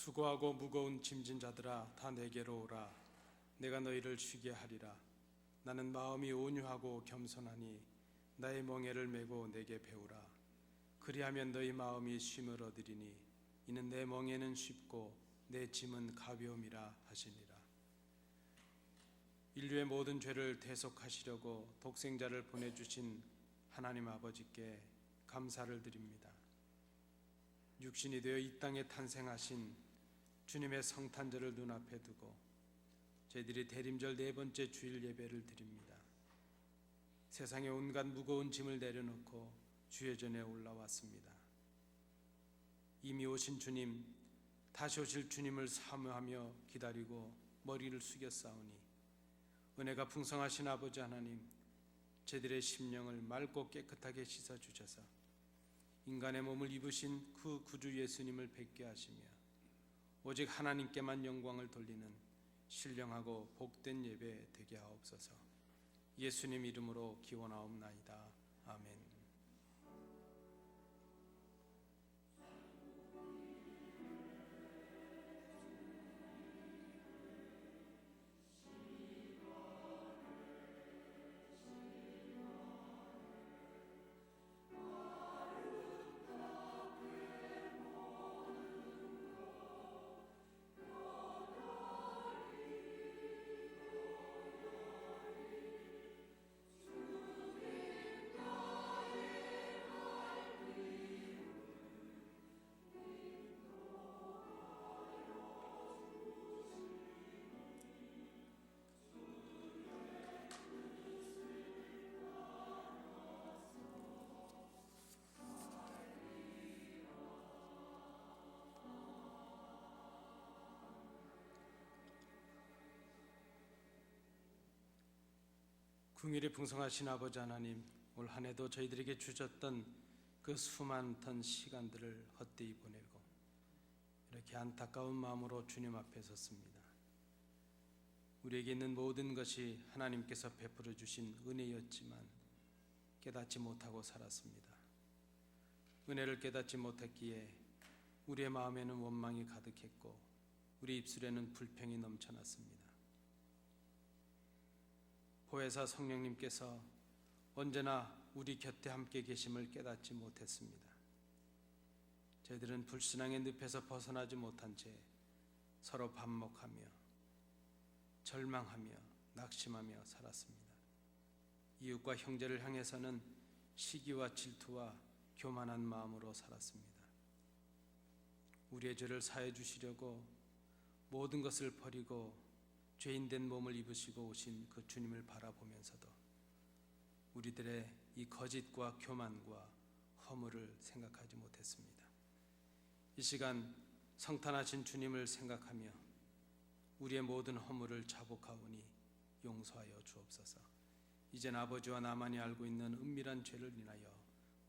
수고하고 무거운 짐진 자들아 다 내게로 오라. 내가 너희를 쉬게 하리라. 나는 마음이 온유하고 겸손하니 나의 멍에를 메고 내게 배우라. 그리하면 너희 마음이 쉼을 얻으리니 이는 내 멍에는 쉽고 내 짐은 가벼움이라 하시니라. 인류의 모든 죄를 대속하시려고 독생자를 보내주신 하나님 아버지께 감사를 드립니다. 육신이 되어 이 땅에 탄생하신 주님의 성탄절을 눈앞에 두고 저희들이 대림절 네 번째 주일 예배를 드립니다. 세상의 온갖 무거운 짐을 내려놓고 주의 전에 올라왔습니다. 이미 오신 주님, 다시 오실 주님을 사모하며 기다리고 머리를 숙였사오니 은혜가 풍성하신 아버지 하나님, 저희들의 심령을 맑고 깨끗하게 씻어주셔서 인간의 몸을 입으신 그 구주 예수님을 뵙게 하시며 오직 하나님께만 영광을 돌리는 신령하고 복된 예배 되게 하옵소서. 예수님 이름으로 기원하옵나이다. 아멘. 긍휼이 풍성하신 아버지 하나님, 올 한 해도 저희들에게 주셨던 그 수많던 시간들을 헛되이 보내고 이렇게 안타까운 마음으로 주님 앞에 섰습니다. 우리에게 있는 모든 것이 하나님께서 베풀어 주신 은혜였지만 깨닫지 못하고 살았습니다. 은혜를 깨닫지 못했기에 우리의 마음에는 원망이 가득했고 우리 입술에는 불평이 넘쳐났습니다. 보혜사 성령님께서 언제나 우리 곁에 함께 계심을 깨닫지 못했습니다. 저희들은 불신앙의 늪에서 벗어나지 못한 채 서로 반목하며 절망하며 낙심하며 살았습니다. 이웃과 형제를 향해서는 시기와 질투와 교만한 마음으로 살았습니다. 우리의 죄를 사해 주시려고 모든 것을 버리고 죄인된 몸을 입으시고 오신 그 주님을 바라보면서도 우리들의 이 거짓과 교만과 허물을 생각하지 못했습니다. 이 시간 성탄하신 주님을 생각하며 우리의 모든 허물을 자복하오니 용서하여 주옵소서. 이젠 아버지와 나만이 알고 있는 은밀한 죄를 인하여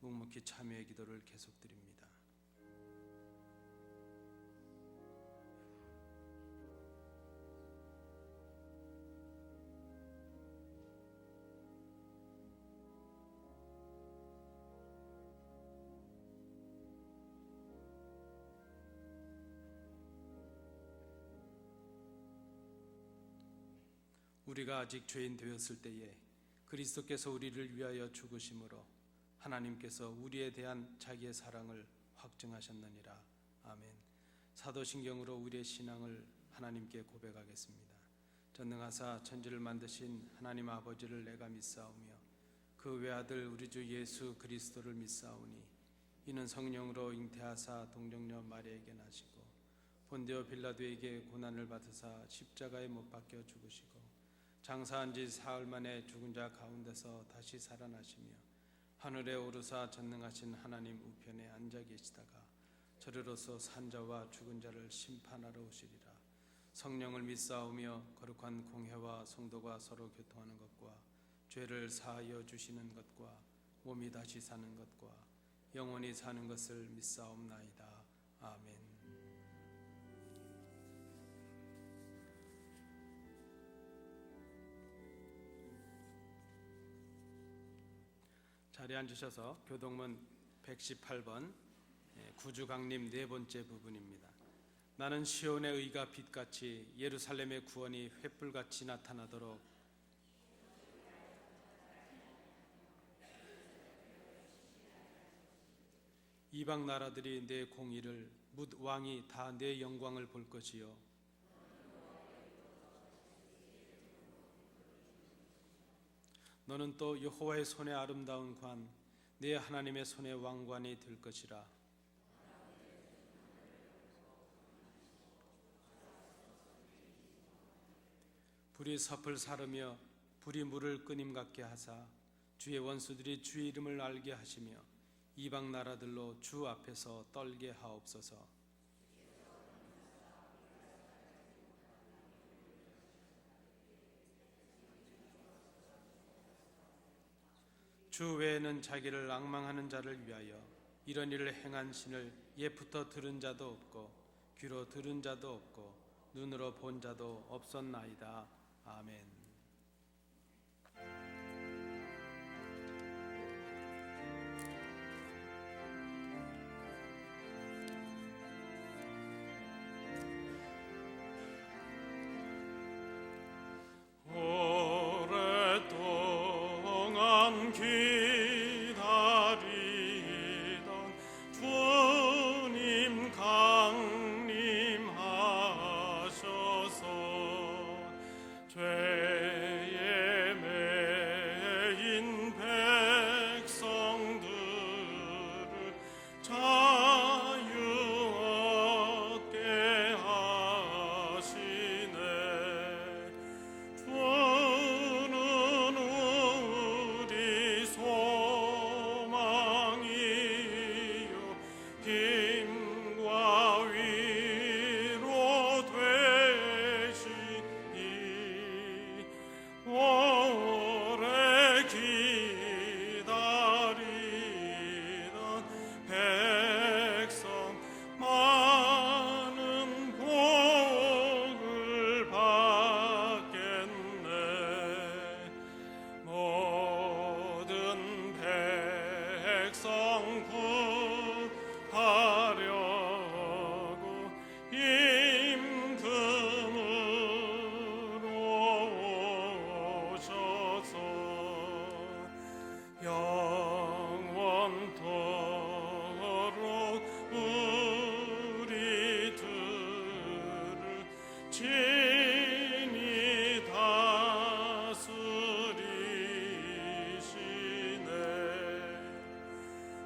묵묵히 참여의 기도를 계속드립니다. 우리가 아직 죄인 되었을 때에 그리스도께서 우리를 위하여 죽으심으로 하나님께서 우리에 대한 자기의 사랑을 확증하셨느니라. 아멘. 사도신경으로 우리의 신앙을 하나님께 고백하겠습니다. 전능하사 천지를 만드신 하나님 아버지를 내가 믿사오며 그 외아들 우리 주 예수 그리스도를 믿사오니 이는 성령으로 잉태하사 동정녀 마리아에게 나시고 본디오 빌라도에게 고난을 받으사 십자가에 못 박혀 죽으시고 장사한 지 사흘 만에 죽은 자 가운데서 다시 살아나시며 하늘에 오르사 전능하신 하나님 우편에 앉아 계시다가 저리로서 산자와 죽은 자를 심판하러 오시리라. 성령을 믿사오며 거룩한 공회와 성도가 서로 교통하는 것과 죄를 사하여 주시는 것과 몸이 다시 사는 것과 영원히 사는 것을 믿사옵나이다. 아멘. 자리에 앉으셔서 교동문 118번 구주강림 네 번째 부분입니다. 나는 시온의 의가 빛같이 예루살렘의 구원이 횃불같이 나타나도록 이방 나라들이 내 공의를 뭇 왕이 다 내 영광을 볼 것이요 너는 또 여호와의 손의 아름다운 관 내 하나님의 손의 왕관이 될 것이라. 불이 섭을 사르며 불이 물을 끄님 같게 하사 주의 원수들이 주의 이름을 알게 하시며 이방 나라들로 주 앞에서 떨게 하옵소서. 주 외에는 자기를 앙망하는 자를 위하여 이런 일을 행한 신을 옛부터 들은 자도 없고 귀로 들은 자도 없고 눈으로 본 자도 없었나이다. 아멘. 오랫동안 기다리던 주님 강림하셔서 죄에 매인 백성들을 자유 얻게 하시네. 주는 우리 소망이요 힘과 위로 되시니 오래 기다리던 백성 많은 복을 받겠네. 모든 백성 구하려고 임금으로 오셔서 영원토록 우리들을 친히 다스리시네.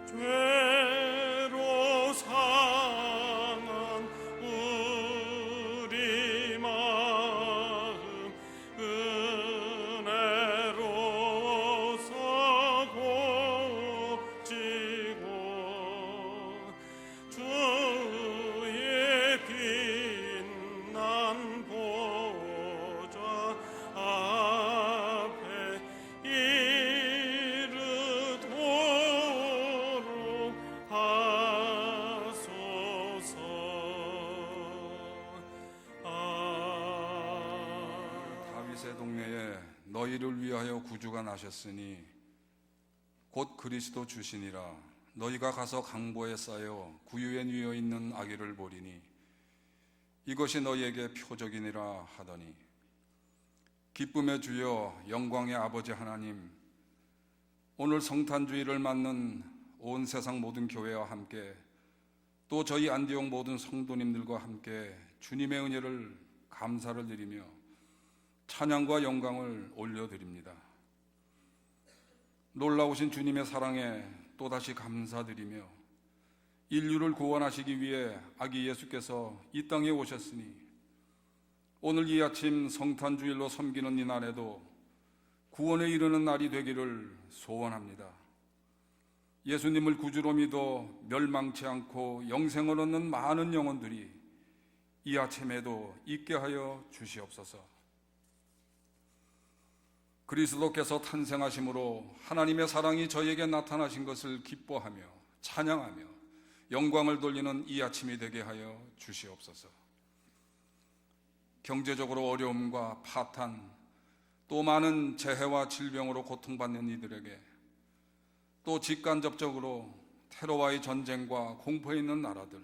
죄로 상한 우리 마음 은혜로서 곱지고 주의 빛난 보좌 앞에 이르도록 하소서. 다윗의 동네에 너희를 위하여 구주가 나셨으니 곧 그리스도 주시니라. 너희가 가서 강보에 쌓여 구유에 뉘어 있는 아기를 보리니 이것이 너희에게 표적이니라 하더니 기쁨의 주여 영광의 아버지 하나님, 오늘 성탄주의를 맞는 온 세상 모든 교회와 함께 또 저희 안디옥 모든 성도님들과 함께 주님의 은혜를 감사를 드리며 찬양과 영광을 올려드립니다. 놀라우신 주님의 사랑에 또다시 감사드리며 인류를 구원하시기 위해 아기 예수께서 이 땅에 오셨으니 오늘 이 아침 성탄주일로 섬기는 이 날에도 구원에 이르는 날이 되기를 소원합니다. 예수님을 구주로 믿어 멸망치 않고 영생을 얻는 많은 영혼들이 이 아침에도 있게 하여 주시옵소서. 그리스도께서 탄생하심으로 하나님의 사랑이 저에게 나타나신 것을 기뻐하며 찬양하며 영광을 돌리는 이 아침이 되게 하여 주시옵소서. 경제적으로 어려움과 파탄, 또 많은 재해와 질병으로 고통받는 이들에게, 또 직간접적으로 테러와의 전쟁과 공포에 있는 나라들,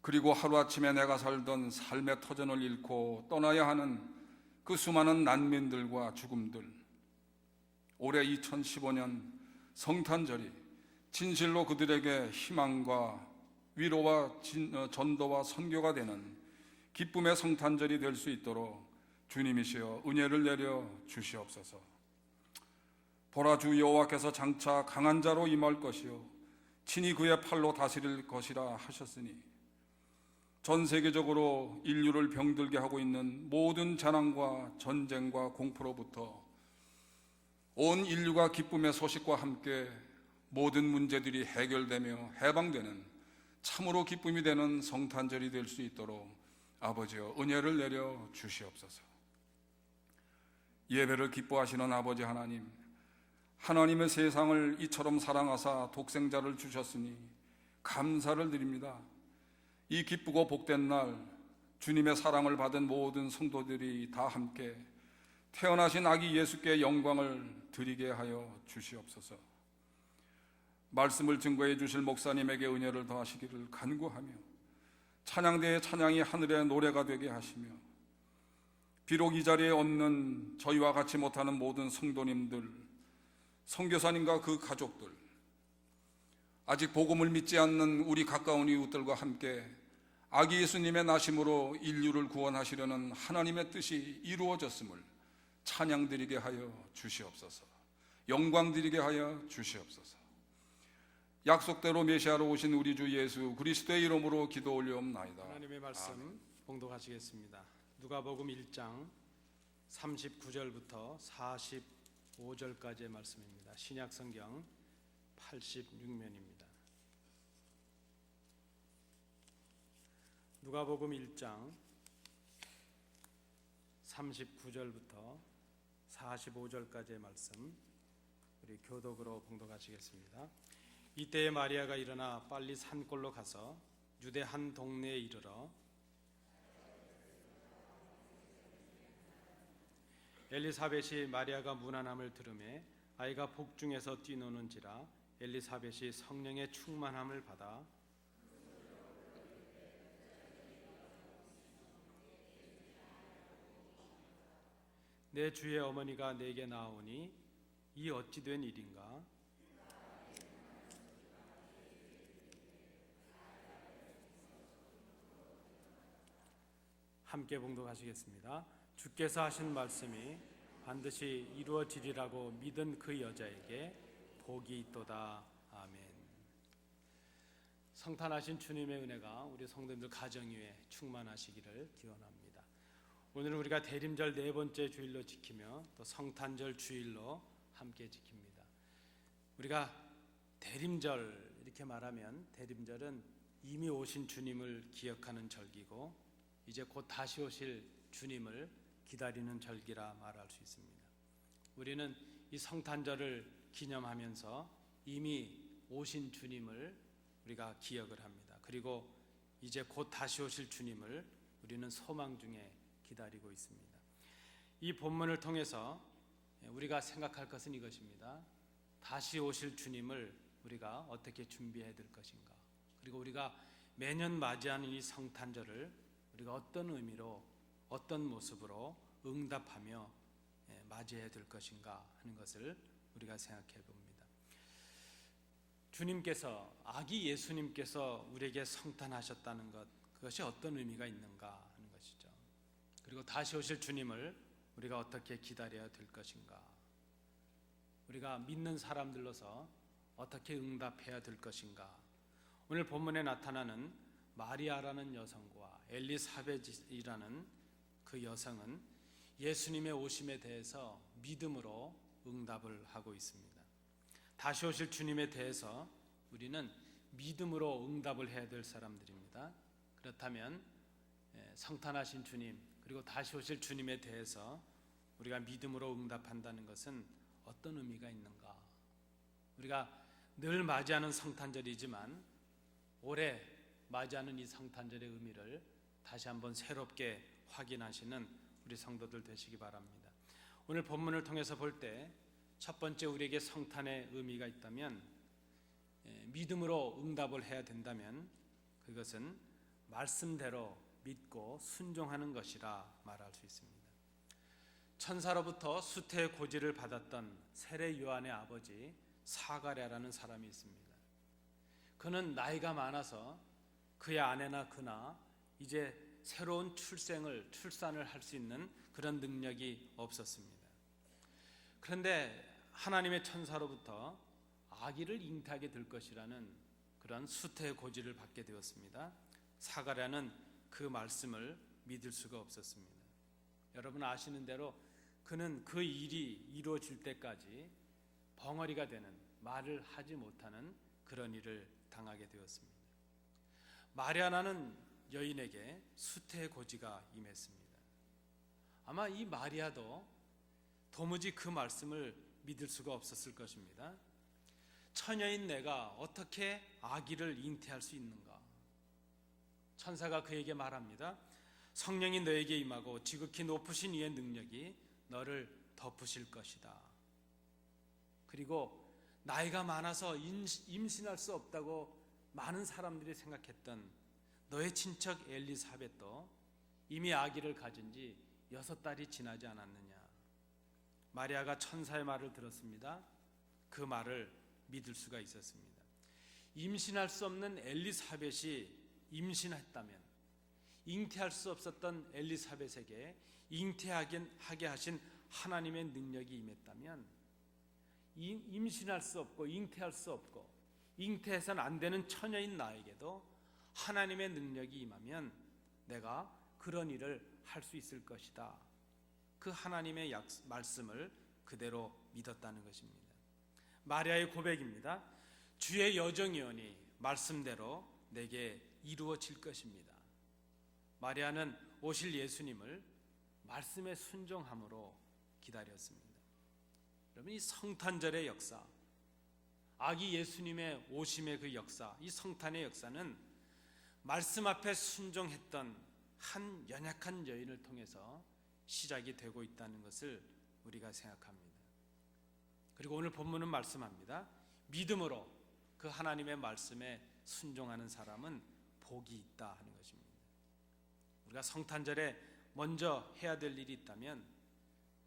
그리고 하루아침에 내가 살던 삶의 터전을 잃고 떠나야 하는 그 수많은 난민들과 죽음들, 올해 2015년 성탄절이 진실로 그들에게 희망과 위로와 전도와 선교가 되는 기쁨의 성탄절이 될 수 있도록 주님이시여 은혜를 내려 주시옵소서. 보라, 주 여호와께서 장차 강한 자로 임할 것이요 친히 그의 팔로 다스릴 것이라 하셨으니 전 세계적으로 인류를 병들게 하고 있는 모든 재난과 전쟁과 공포로부터 온 인류가 기쁨의 소식과 함께 모든 문제들이 해결되며 해방되는 참으로 기쁨이 되는 성탄절이 될 수 있도록 아버지여 은혜를 내려 주시옵소서. 예배를 기뻐하시는 아버지 하나님, 하나님의 세상을 이처럼 사랑하사 독생자를 주셨으니 감사를 드립니다. 이 기쁘고 복된 날 주님의 사랑을 받은 모든 성도들이 다 함께 태어나신 아기 예수께 영광을 드리게 하여 주시옵소서. 말씀을 증거해 주실 목사님에게 은혜를 더하시기를 간구하며 찬양대의 찬양이 하늘의 노래가 되게 하시며 비록 이 자리에 없는 저희와 같이 못하는 모든 성도님들, 선교사님과 그 가족들, 아직 복음을 믿지 않는 우리 가까운 이웃들과 함께 아기 예수님의 나심으로 인류를 구원하시려는 하나님의 뜻이 이루어졌음을 찬양드리게 하여 주시옵소서. 영광드리게 하여 주시옵소서. 약속대로 메시아로 오신 우리 주 예수 그리스도의 이름으로 기도 올려옵나이다. 하나님의 말씀 봉독하시겠습니다. 누가복음 1장 39절부터 45절까지의 말씀입니다. 신약성경 86면입니다. 누가복음 1장 39절부터 45절까지의 말씀 우리 교독으로 봉독하시겠습니다. 이때에 마리아가 일어나 빨리 산골로 가서 유대 한 동네에 이르러 엘리사벳이 마리아가 문안함을 들으매 아이가 복중에서 뛰노는지라 엘리사벳이 성령의 충만함을 받아 내 주의 어머니가 내게 나오니 이 어찌 된 일인가? 함께 봉독하시겠습니다. 주께서 하신 말씀이 반드시 이루어지리라고 믿은 그 여자에게 복이 있도다. 아멘. 성탄하신 주님의 은혜가 우리 성도님들 가정 위에 충만하시기를 기원합니다. 오늘은 우리가 대림절 네 번째 주일로 지키며 또 성탄절 주일로 함께 지킵니다. 우리가 대림절 이렇게 말하면 대림절은 이미 오신 주님을 기억하는 절기고 이제 곧 다시 오실 주님을 기다리는 절기라 말할 수 있습니다. 우리는 이 성탄절을 기념하면서 이미 오신 주님을 우리가 기억을 합니다. 그리고 이제 곧 다시 오실 주님을 우리는 소망 중에 기다리고 있습니다. 이 본문을 통해서 우리가 생각할 것은 이것입니다. 다시 오실 주님을 우리가 어떻게 준비해야 될 것인가, 그리고 우리가 매년 맞이하는 이 성탄절을 우리가 어떤 의미로 어떤 모습으로 응답하며 맞이해야 될 것인가 하는 것을 우리가 생각해 봅니다. 주님께서, 아기 예수님께서 우리에게 성탄하셨다는 것, 그것이 어떤 의미가 있는가 하는 것이죠. 그리고 다시 오실 주님을 우리가 어떻게 기다려야 될 것인가, 우리가 믿는 사람들로서 어떻게 응답해야 될 것인가. 오늘 본문에 나타나는 마리아라는 여성과 엘리사벳이라는 그 여성은 예수님의 오심에 대해서 믿음으로 응답을 하고 있습니다. 다시 오실 주님에 대해서 우리는 믿음으로 응답을 해야 될 사람들입니다. 그렇다면 성탄하신 주님 그리고 다시 오실 주님에 대해서 우리가 믿음으로 응답한다는 것은 어떤 의미가 있는가? 우리가 늘 맞이하는 성탄절이지만 올해 맞이하는 이 성탄절의 의미를 다시 한번 새롭게 확인하시는 우리 성도들 되시기 바랍니다. 오늘 본문을 통해서 볼 때 첫 번째 우리에게 성탄의 의미가 있다면, 믿음으로 응답을 해야 된다면 그것은 말씀대로 믿고 순종하는 것이라 말할 수 있습니다. 천사로부터 수태의 고지를 받았던 세례 요한의 아버지 사가랴라는 사람이 있습니다. 그는 나이가 많아서 그의 아내나 그나 이제 새로운 출산을 할 수 있는 그런 능력이 없었습니다. 그런데 하나님의 천사로부터 아기를 잉태하게 될 것이라는 그런 수태의 고지를 받게 되었습니다. 사가랴는 그 말씀을 믿을 수가 없었습니다. 여러분 아시는 대로 그는 그 일이 이루어질 때까지 벙어리가 되는, 말을 하지 못하는 그런 일을 당하게 되었습니다. 마리아라는 여인에게 수태의 고지가 임했습니다. 아마 이 마리아도 도무지 그 말씀을 믿을 수가 없었을 것입니다. 처녀인 내가 어떻게 아기를 잉태할 수 있는가? 천사가 그에게 말합니다. 성령이 너에게 임하고 지극히 높으신 이의 능력이 너를 덮으실 것이다. 그리고 나이가 많아서 임신할 수 없다고 많은 사람들이 생각했던 너의 친척 엘리사벳도 이미 아기를 가진 지 6달이 지나지 않았느냐. 마리아가 천사의 말을 들었습니다. 그 말을 믿을 수가 있었습니다. 임신할 수 없는 엘리사벳이 임신했다면, 잉태할 수 없었던 엘리사벳에게 잉태하게 하신 하나님의 능력이 임했다면, 임신할 수 없고 잉태할 수 없고 잉태해서는 안 되는 처녀인 나에게도 하나님의 능력이 임하면 내가 그런 일을 할 수 있을 것이다. 그 하나님의 말씀을 그대로 믿었다는 것입니다. 마리아의 고백입니다. 주의 여정이오니 말씀대로 내게 이루어질 것입니다. 마리아는 오실 예수님을 말씀에 순종함으로 기다렸습니다. 여러분, 이 성탄절의 역사, 아기 예수님의 오심의 그 역사, 이 성탄의 역사는 말씀 앞에 순종했던 한 연약한 여인을 통해서 시작이 되고 있다는 것을 우리가 생각합니다. 그리고 오늘 본문은 말씀합니다. 믿음으로 그 하나님의 말씀에 순종하는 사람은 복이 있다 하는 것입니다. 우리가 성탄절에 먼저 해야 될 일이 있다면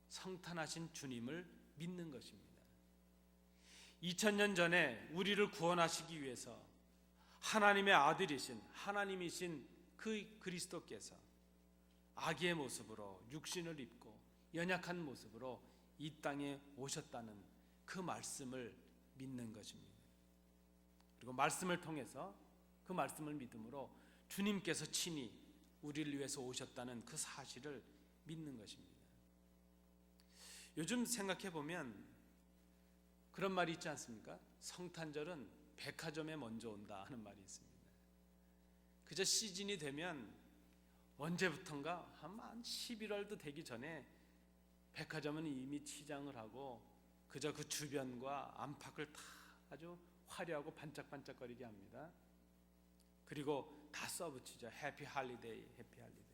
성탄하신 주님을 믿는 것입니다. 2000년 전에 우리를 구원하시기 위해서 하나님의 아들이신, 하나님이신 그 그리스도께서 아기의 모습으로 육신을 입고 연약한 모습으로 이 땅에 오셨다는 그 말씀을 믿는 것입니다. 그리고 말씀을 통해서 그 말씀을 믿음으로 주님께서 친히 우리를 위해서 오셨다는 그 사실을 믿는 것입니다. 요즘 생각해 보면 그런 말이 있지 않습니까? 성탄절은 백화점에 먼저 온다 하는 말이 있습니다. 그저 시즌이 되면 언제부턴가 한 11월도 되기 전에 백화점은 이미 치장을 하고 그저 그 주변과 안팎을 다 아주 화려하고 반짝반짝거리게 합니다. 그리고 다 써붙이죠. 해피 할리데이, 해피 할리데이.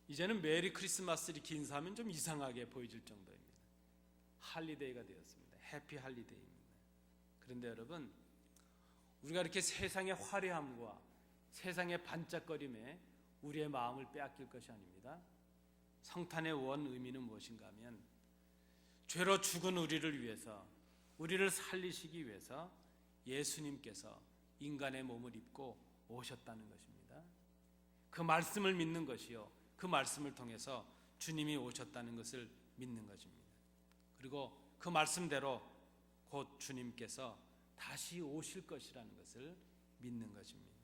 이제는 메리 크리스마스 이렇게 인사하면 좀 이상하게 보여질 정도입니다. 할리데이가 되었습니다. 해피 할리데이입니다. 그런데 여러분, 우리가 이렇게 세상의 화려함과 세상의 반짝거림에 우리의 마음을 빼앗길 것이 아닙니다. 성탄의 원 의미는 무엇인가 하면 죄로 죽은 우리를 위해서, 우리를 살리시기 위해서 예수님께서 인간의 몸을 입고 오셨다는 것입니다. 그 말씀을 믿는 것이요, 그 말씀을 통해서 주님이 오셨다는 것을 믿는 것입니다. 그리고 그 말씀대로 곧 주님께서 다시 오실 것이라는 것을 믿는 것입니다.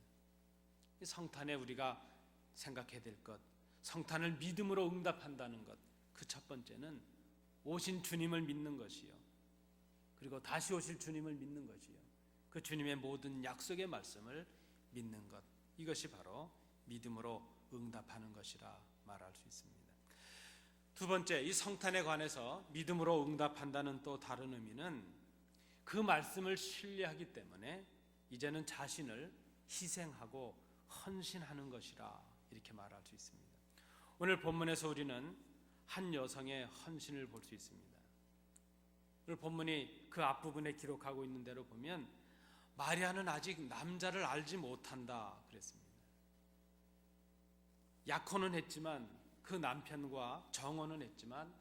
이 성탄에 우리가 생각해야 될 것, 성탄을 믿음으로 응답한다는 것, 그 첫 번째는 오신 주님을 믿는 것이요, 그리고 다시 오실 주님을 믿는 것이요, 그 주님의 모든 약속의 말씀을 믿는 것, 이것이 바로 믿음으로 응답하는 것이라 말할 수 있습니다. 두 번째, 이 성탄에 관해서 믿음으로 응답한다는 또 다른 의미는 그 말씀을 신뢰하기 때문에 이제는 자신을 희생하고 헌신하는 것이라 이렇게 말할 수 있습니다. 오늘 본문에서 우리는 한 여성의 헌신을 볼 수 있습니다. 오늘 본문이 그 앞부분에 기록하고 있는 대로 보면 마리아는 아직 남자를 알지 못한다 그랬습니다. 약혼은 했지만 그 남편과 정혼은 했지만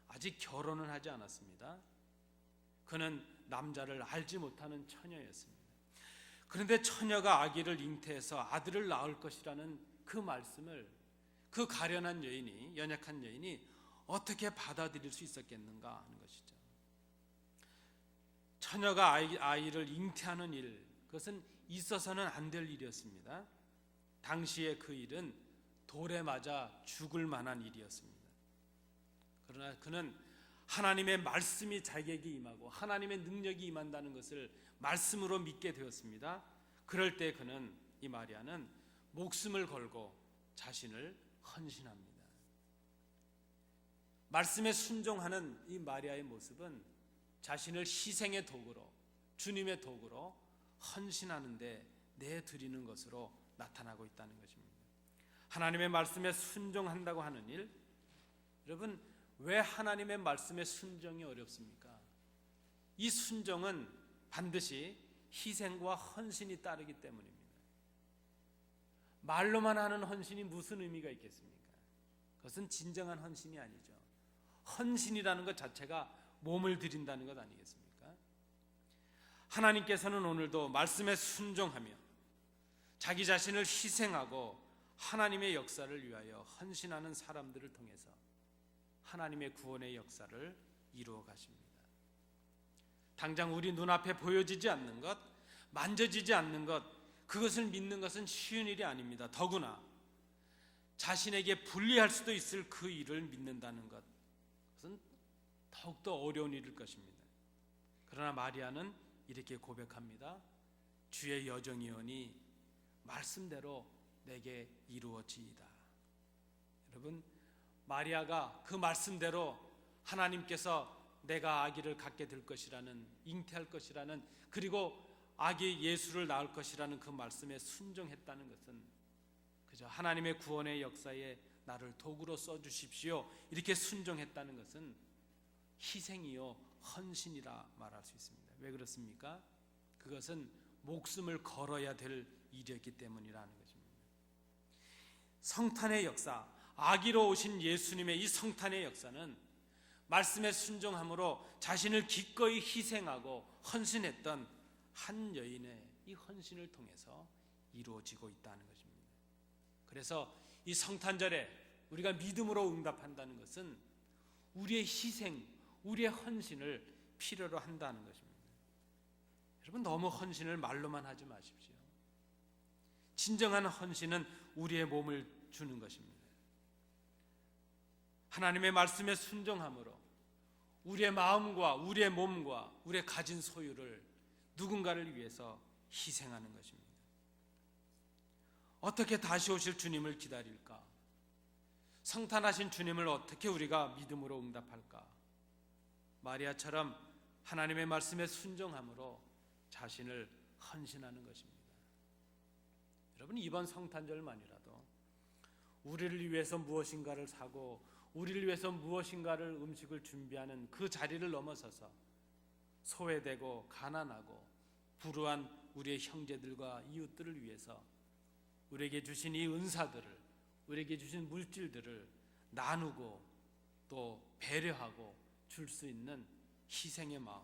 아직 결혼은 하지 않았습니다. 그는 남자를 알지 못하는 처녀였습니다. 그런데 처녀가 아기를 잉태해서 아들을 낳을 것이라는 그 말씀을 그 가련한 여인이, 연약한 여인이 어떻게 받아들일 수 있었겠는가 하는 것이죠. 처녀가 아이를 잉태하는 일, 그것은 있어서는 안 될 일이었습니다. 당시에 그 일은 돌에 맞아 죽을 만한 일이었습니다. 그러나 그는 하나님의 말씀이 자기에게 임하고 하나님의 능력이 임한다는 것을 말씀으로 믿게 되었습니다. 그럴 때 그는, 이 마리아는 목숨을 걸고 자신을 헌신합니다. 말씀에 순종하는 이 마리아의 모습은 자신을 희생의 도구로, 주님의 도구로 헌신하는 데 내드리는 것으로 나타나고 있다는 것입니다. 하나님의 말씀에 순종한다고 하는 일, 여러분, 왜 하나님의 말씀에 순종이 어렵습니까? 이 순종은 반드시 희생과 헌신이 따르기 때문입니다. 말로만 하는 헌신이 무슨 의미가 있겠습니까? 그것은 진정한 헌신이 아니죠. 헌신이라는 것 자체가 몸을 드린다는 것 아니겠습니까? 하나님께서는 오늘도 말씀에 순종하며 자기 자신을 희생하고 하나님의 역사를 위하여 헌신하는 사람들을 통해서 하나님의 구원의 역사를 이루어 가십니다. 당장 우리 눈앞에 보여지지 않는 것, 만져지지 않는 것, 그것을 믿는 것은 쉬운 일이 아닙니다. 더구나 자신에게 불리할 수도 있을 그 일을 믿는다는 것, 그것은 더욱더 어려운 일일 것입니다. 그러나 마리아는 이렇게 고백합니다. 주의 여정이오니 말씀대로 내게 이루어지이다. 여러분, 마리아가 그 말씀대로 하나님께서 내가 아기를 갖게 될 것이라는, 잉태할 것이라는, 그리고 아기 예수를 낳을 것이라는 그 말씀에 순종했다는 것은 그저 하나님의 구원의 역사에 나를 도구로 써주십시오, 이렇게 순종했다는 것은 희생이요 헌신이라 말할 수 있습니다. 왜 그렇습니까? 그것은 목숨을 걸어야 될 일이었기 때문이라는 것입니다. 성탄의 역사, 아기로 오신 예수님의 이 성탄의 역사는 말씀에 순종함으로 자신을 기꺼이 희생하고 헌신했던 한 여인의 이 헌신을 통해서 이루어지고 있다는 것입니다. 그래서 이 성탄절에 우리가 믿음으로 응답한다는 것은 우리의 희생, 우리의 헌신을 필요로 한다는 것입니다. 여러분, 너무 헌신을 말로만 하지 마십시오. 진정한 헌신은 우리의 몸을 주는 것입니다. 하나님의 말씀에 순종함으로 우리의 마음과 우리의 몸과 우리의 가진 소유를 누군가를 위해서 희생하는 것입니다. 어떻게 다시 오실 주님을 기다릴까? 성탄하신 주님을 어떻게 우리가 믿음으로 응답할까? 마리아처럼 하나님의 말씀에 순종함으로 자신을 헌신하는 것입니다. 여러분, 이번 성탄절만이라도 우리를 위해서 무엇인가를 사고 우리를 위해서 무엇인가를 음식을 준비하는 그 자리를 넘어서서 소외되고 가난하고 불우한 우리의 형제들과 이웃들을 위해서 우리에게 주신 이 은사들을, 우리에게 주신 물질들을 나누고 또 배려하고 줄 수 있는 희생의 마음,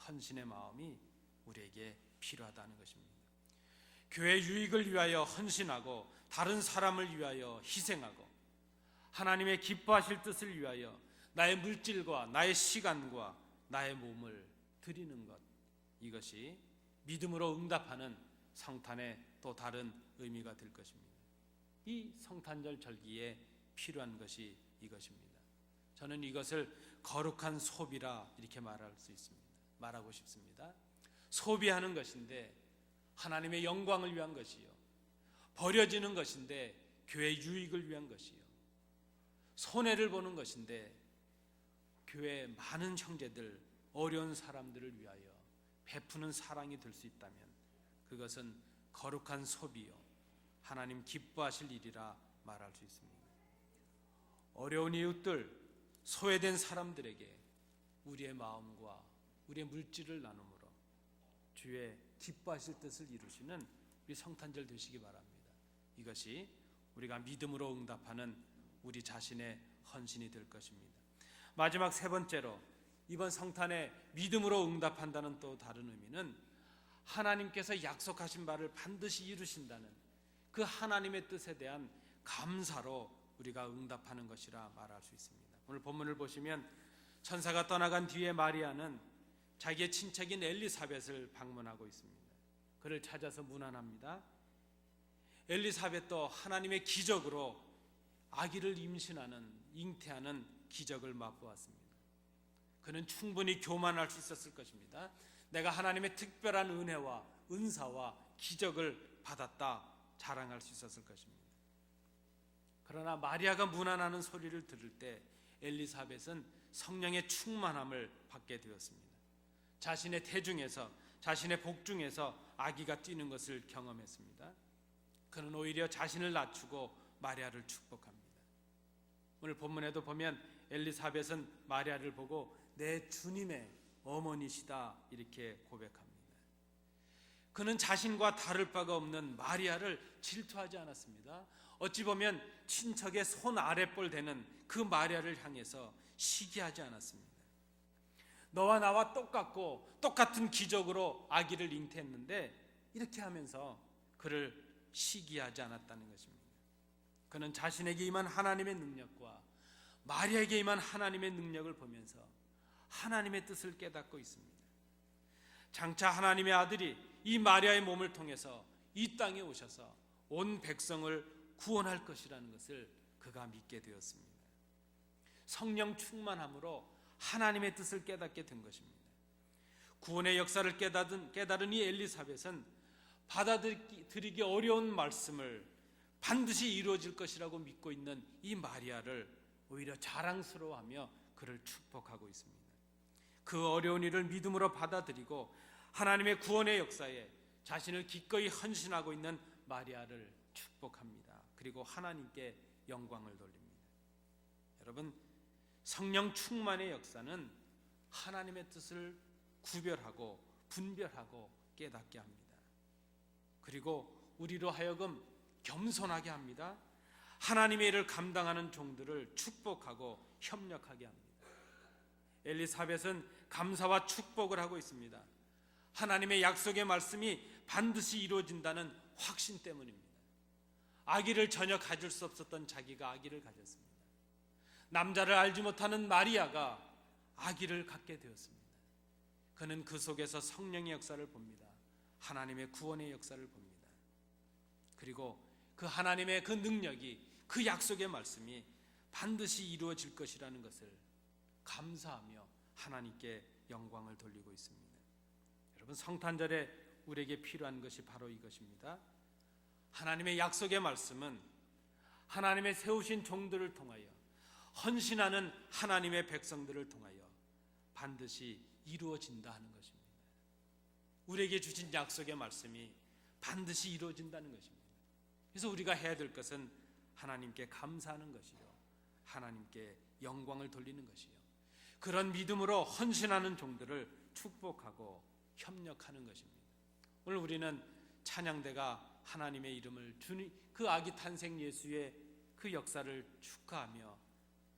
헌신의 마음이 우리에게 필요하다는 것입니다. 교회 유익을 위하여 헌신하고 다른 사람을 위하여 희생하고 하나님의 기뻐하실 뜻을 위하여 나의 물질과 나의 시간과 나의 몸을 드리는 것, 이것이 믿음으로 응답하는 성탄의 또 다른 의미가 될 것입니다. 이 성탄절 절기에 필요한 것이 이것입니다. 저는 이것을 거룩한 소비라 이렇게 말하고 싶습니다. 소비하는 것인데 하나님의 영광을 위한 것이요, 버려지는 것인데 교회 유익을 위한 것이요, 손해를 보는 것인데 교회 많은 형제들, 어려운 사람들을 위하여 베푸는 사랑이 될 수 있다면 그것은 거룩한 소비요, 하나님 기뻐하실 일이라 말할 수 있습니다. 어려운 이웃들, 소외된 사람들에게 우리의 마음과 우리의 물질을 나눔으로 주의 기뻐하실 뜻을 이루시는 우리 성탄절 되시기 바랍니다. 이것이 우리가 믿음으로 응답하는 우리 자신의 헌신이 될 것입니다. 마지막 세 번째로 이번 성탄에 믿음으로 응답한다는 또 다른 의미는 하나님께서 약속하신 바를 반드시 이루신다는 그 하나님의 뜻에 대한 감사로 우리가 응답하는 것이라 말할 수 있습니다. 오늘 본문을 보시면 천사가 떠나간 뒤에 마리아는 자기의 친척인 엘리사벳을 방문하고 있습니다. 그를 찾아서 문안합니다. 엘리사벳도 하나님의 기적으로 아기를 임신하는, 잉태하는 기적을 맛보았습니다. 그는 충분히 교만할 수 있었을 것입니다. 내가 하나님의 특별한 은혜와 은사와 기적을 받았다 자랑할 수 있었을 것입니다. 그러나 마리아가 문안하는 소리를 들을 때 엘리사벳은 성령의 충만함을 받게 되었습니다. 자신의 태중에서, 자신의 복중에서 아기가 뛰는 것을 경험했습니다. 그는 오히려 자신을 낮추고 마리아를 축복합니다. 오늘 본문에도 보면 엘리사벳은 마리아를 보고 내 주님의 어머니시다 이렇게 고백합니다. 그는 자신과 다를 바가 없는 마리아를 질투하지 않았습니다. 어찌 보면 친척의 손 아랫볼 되는 그 마리아를 향해서 시기하지 않았습니다. 너와 나와 똑같고 똑같은 기적으로 아기를 잉태했는데 이렇게 하면서 그를 시기하지 않았다는 것입니다. 그는 자신에게 임한 하나님의 능력과 마리아에게 임한 하나님의 능력을 보면서 하나님의 뜻을 깨닫고 있습니다. 장차 하나님의 아들이 이 마리아의 몸을 통해서 이 땅에 오셔서 온 백성을 구원할 것이라는 것을 그가 믿게 되었습니다. 성령 충만함으로 하나님의 뜻을 깨닫게 된 것입니다. 구원의 역사를 깨달은 이 엘리사벳은 받아들이기 어려운 말씀을 반드시 이루어질 것이라고 믿고 있는 이 마리아를 오히려 자랑스러워하며 그를 축복하고 있습니다. 그 어려운 일을 믿음으로 받아들이고 하나님의 구원의 역사에 자신을 기꺼이 헌신하고 있는 마리아를 축복합니다. 그리고 하나님께 영광을 돌립니다. 여러분, 성령 충만의 역사는 하나님의 뜻을 구별하고 분별하고 깨닫게 합니다. 그리고 우리로 하여금 겸손하게 합니다. 하나님의 일을 감당하는 종들을 축복하고 협력하게 합니다. 엘리사벳은 감사와 축복을 하고 있습니다. 하나님의 약속의 말씀이 반드시 이루어진다는 확신 때문입니다. 아기를 전혀 가질 수 없었던 자기가 아기를 가졌습니다. 남자를 알지 못하는 마리아가 아기를 갖게 되었습니다. 그는 그 속에서 성령의 역사를 봅니다. 하나님의 구원의 역사를 봅니다. 그리고 그 하나님의 그 능력이, 그 약속의 말씀이 반드시 이루어질 것이라는 것을 감사하며 하나님께 영광을 돌리고 있습니다. 여러분, 성탄절에 우리에게 필요한 것이 바로 이것입니다. 하나님의 약속의 말씀은 하나님의 세우신 종들을 통하여, 헌신하는 하나님의 백성들을 통하여 반드시 이루어진다 하는 것입니다. 우리에게 주신 약속의 말씀이 반드시 이루어진다는 것입니다. 그래서 우리가 해야 될 것은 하나님께 감사하는 것이요, 하나님께 영광을 돌리는 것이요, 그런 믿음으로 헌신하는 종들을 축복하고 협력하는 것입니다. 오늘 우리는 찬양대가 하나님의 이름을 주니 그 아기 탄생 예수의 그 역사를 축하하며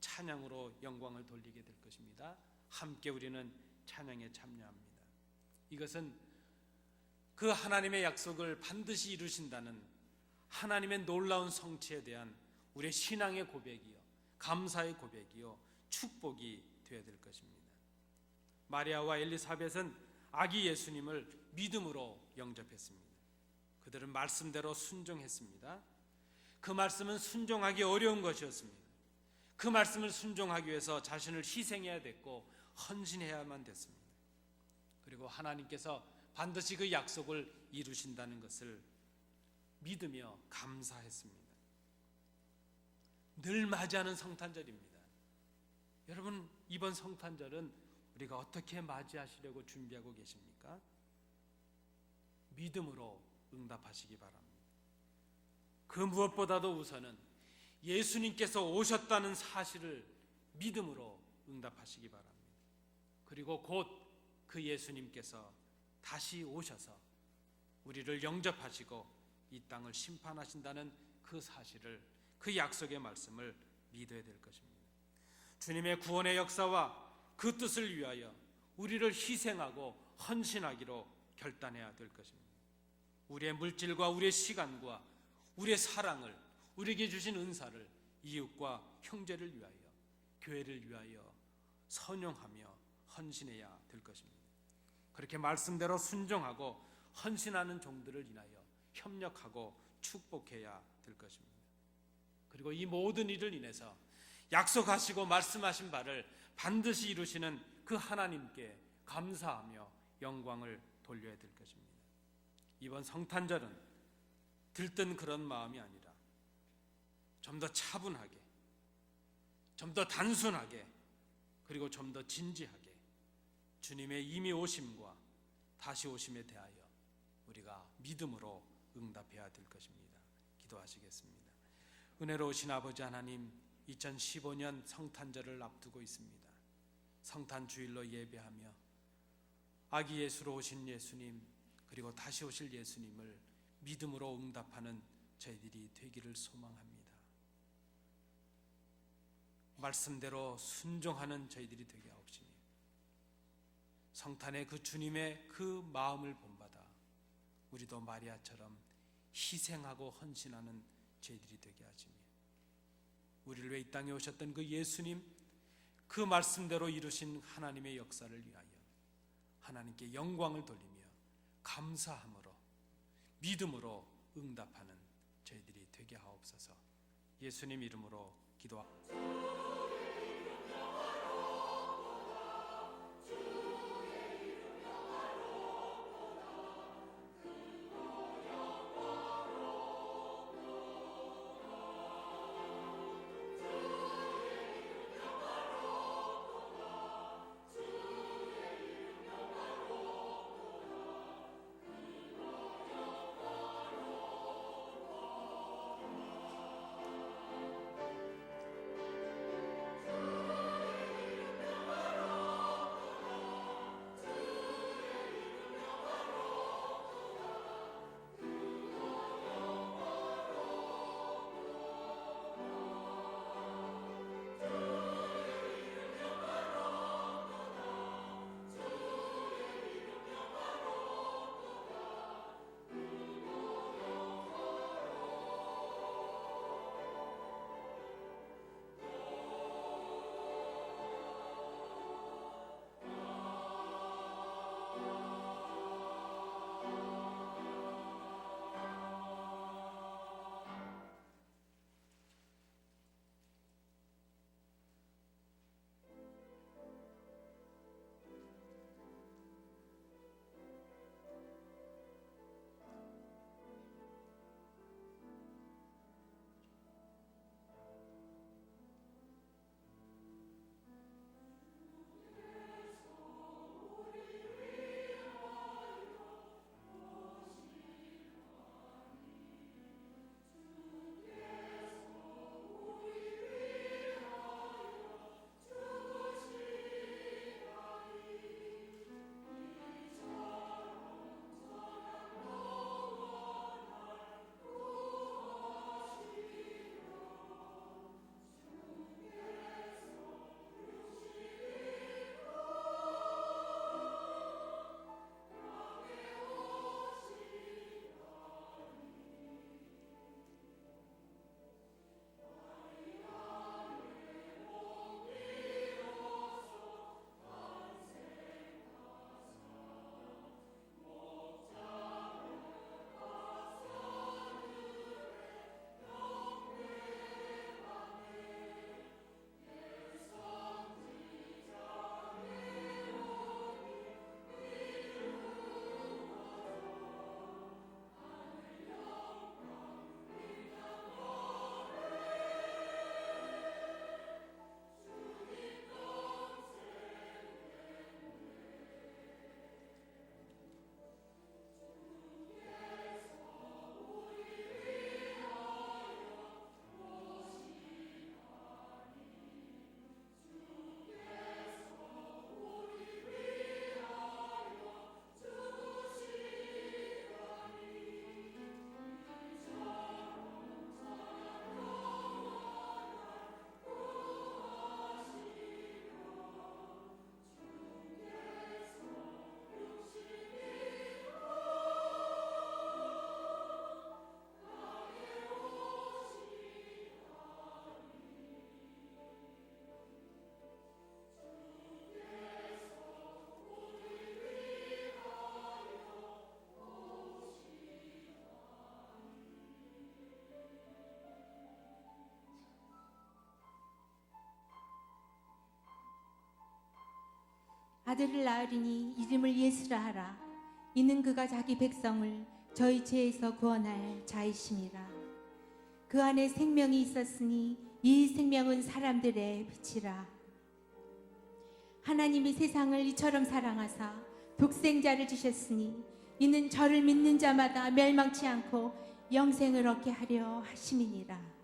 찬양으로 영광을 돌리게 될 것입니다. 함께 우리는 찬양에 참여합니다. 이것은 그 하나님의 약속을 반드시 이루신다는 하나님의 놀라운 성취에 대한 우리의 신앙의 고백이요, 감사의 고백이요, 축복이 되어야 될 것입니다. 마리아와 엘리사벳은 아기 예수님을 믿음으로 영접했습니다. 그들은 말씀대로 순종했습니다. 그 말씀은 순종하기 어려운 것이었습니다. 그 말씀을 순종하기 위해서 자신을 희생해야 됐고 헌신해야만 됐습니다. 그리고 하나님께서 반드시 그 약속을 이루신다는 것을 믿으며 감사했습니다. 늘 맞이하는 성탄절입니다. 여러분, 이번 성탄절은 우리가 어떻게 맞이하시려고 준비하고 계십니까? 믿음으로 응답하시기 바랍니다. 그 무엇보다도 우선은 예수님께서 오셨다는 사실을 믿음으로 응답하시기 바랍니다. 그리고 곧 그 예수님께서 다시 오셔서 우리를 영접하시고 이 땅을 심판하신다는 그 사실을, 그 약속의 말씀을 믿어야 될 것입니다. 주님의 구원의 역사와 그 뜻을 위하여 우리를 희생하고 헌신하기로 결단해야 될 것입니다. 우리의 물질과 우리의 시간과 우리의 사랑을, 우리에게 주신 은사를 이웃과 형제를 위하여, 교회를 위하여 선용하며 헌신해야 될 것입니다. 그렇게 말씀대로 순종하고 헌신하는 종들을 인하여 협력하고 축복해야 될 것입니다. 그리고 이 모든 일을 인해서 약속하시고 말씀하신 바를 반드시 이루시는 그 하나님께 감사하며 영광을 돌려야 될 것입니다. 이번 성탄절은 들뜬 그런 마음이 아니라 좀 더 차분하게, 좀 더 단순하게, 그리고 좀 더 진지하게 주님의 이미 오심과 다시 오심에 대하여 우리가 믿음으로 응답해야 될 것입니다. 기도하시겠습니다. 은혜로우신 아버지 하나님, 2015년 성탄절을 앞두고 있습니다. 성탄 주일로 예배하며 아기 예수로 오신 예수님, 그리고 다시 오실 예수님을 믿음으로 응답하는 저희들이 되기를 소망합니다. 말씀대로 순종하는 저희들이 되게 하옵시며 성탄의 그 주님의 그 마음을 본받아 우리도 마리아처럼 희생하고 헌신하는 저희들이 되게 하시며 우리를 위해 이 땅에 오셨던 그 예수님, 그 말씀대로 이루신 하나님의 역사를 위하여 하나님께 영광을 돌리며 감사함으로 믿음으로 응답하는 저희들이 되게 하옵소서. 예수님 이름으로 기도합니다. 아들을 낳으리니 이름을 예수라 하라. 이는 그가 자기 백성을 저희 죄에서 구원할 자이심이라. 그 안에 생명이 있었으니 이 생명은 사람들의 빛이라. 하나님이 세상을 이처럼 사랑하사 독생자를 주셨으니 이는 저를 믿는 자마다 멸망치 않고 영생을 얻게 하려 하심이니라.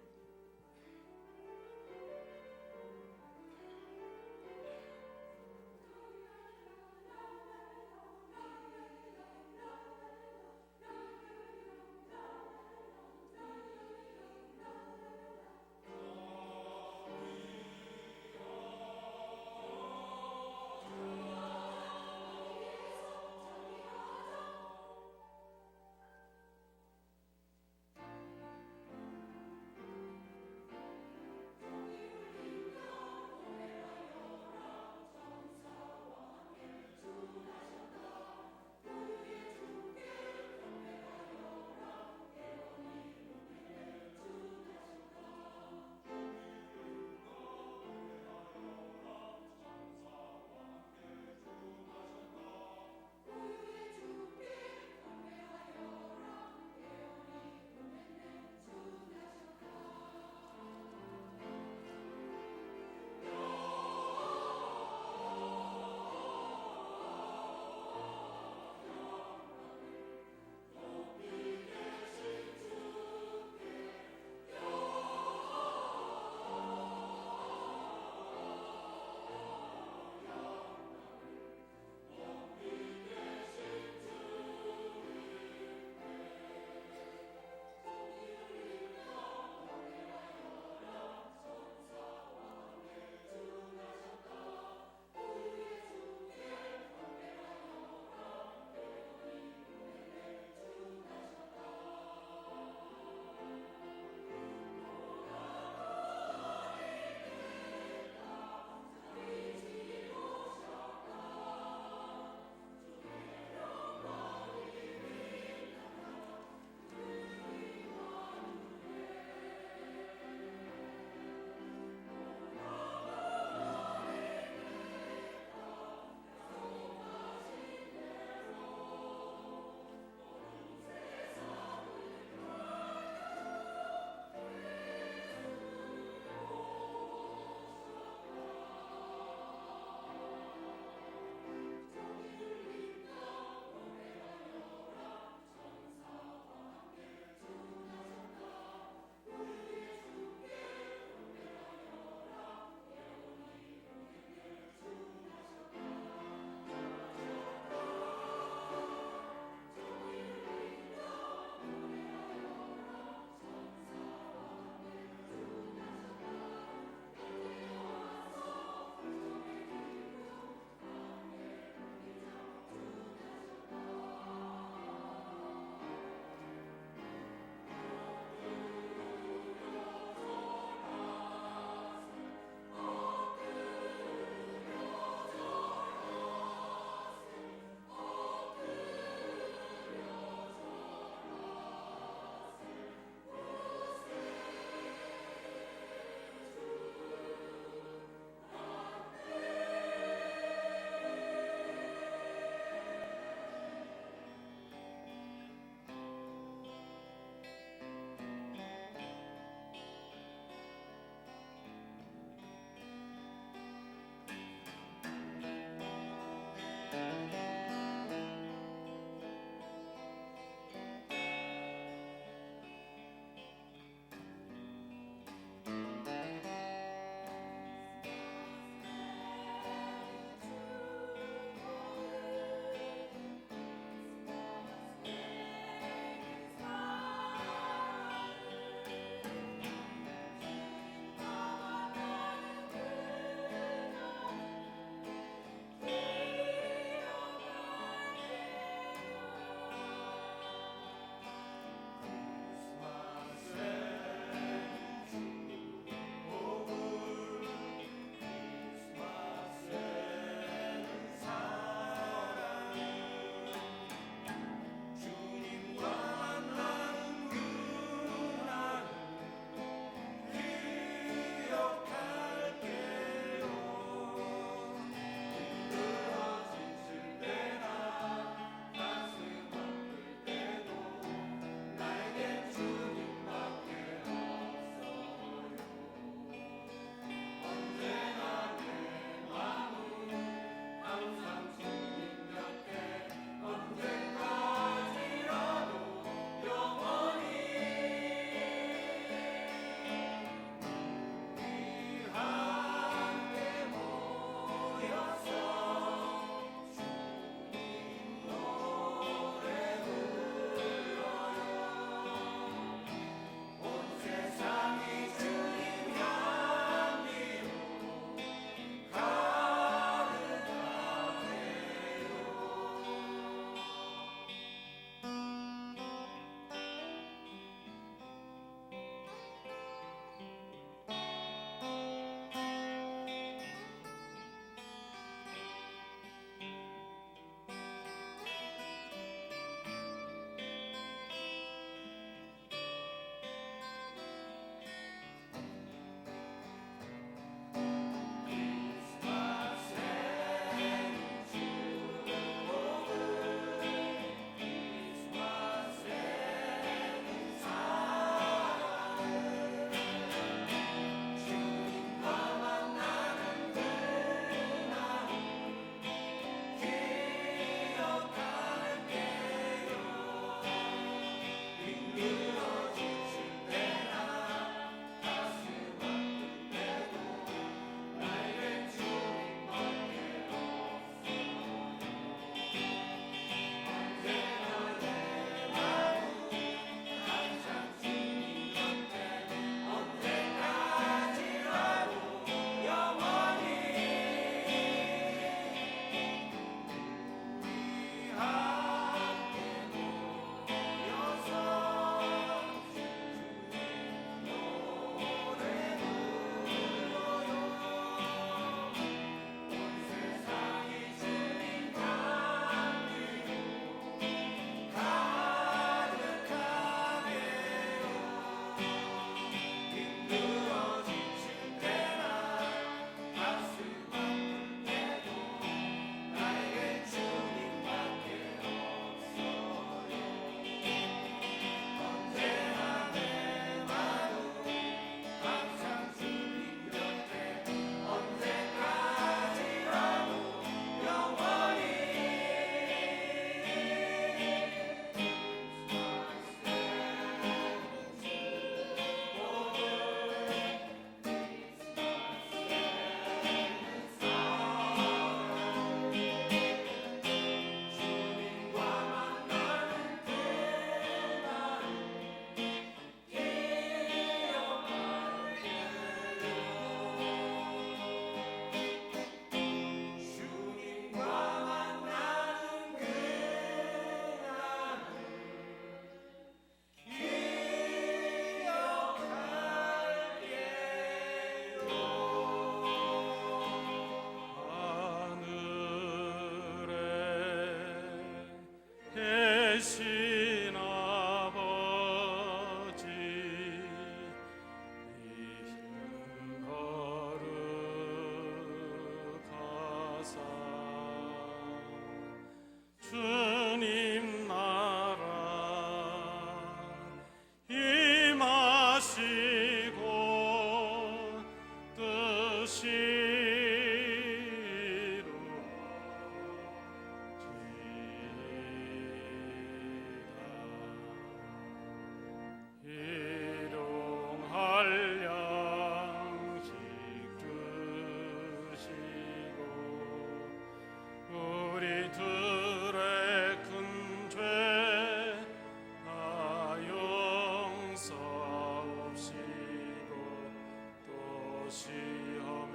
시험에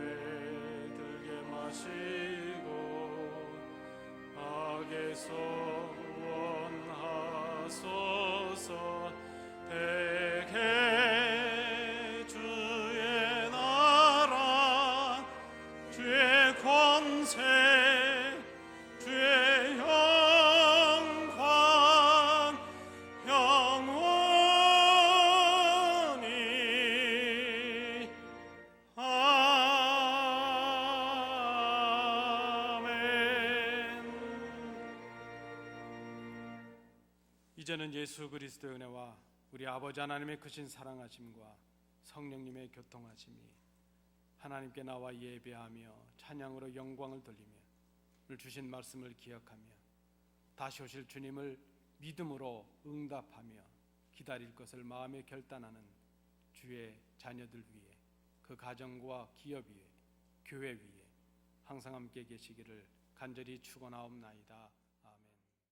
들게 마시고 악에서 원하소서. 대개 주의 나라 주의 권세 주의 영광 영원히 아멘. 이제는 예수 그리스도의 은혜와 우리 아버지 하나님의 크신 사랑하심과 성령님의 교통하심이 하나님께 나와 예배하며 찬양으로 영광을 돌리며 오늘 주신 말씀을 기억하며 다시 오실 주님을 믿음으로 응답하며 기다릴 것을 마음에 결단하는 주의 자녀들 위해, 그 가정과 기업 위에, 교회 위에 항상 함께 계시기를 간절히 축원하옵나이다.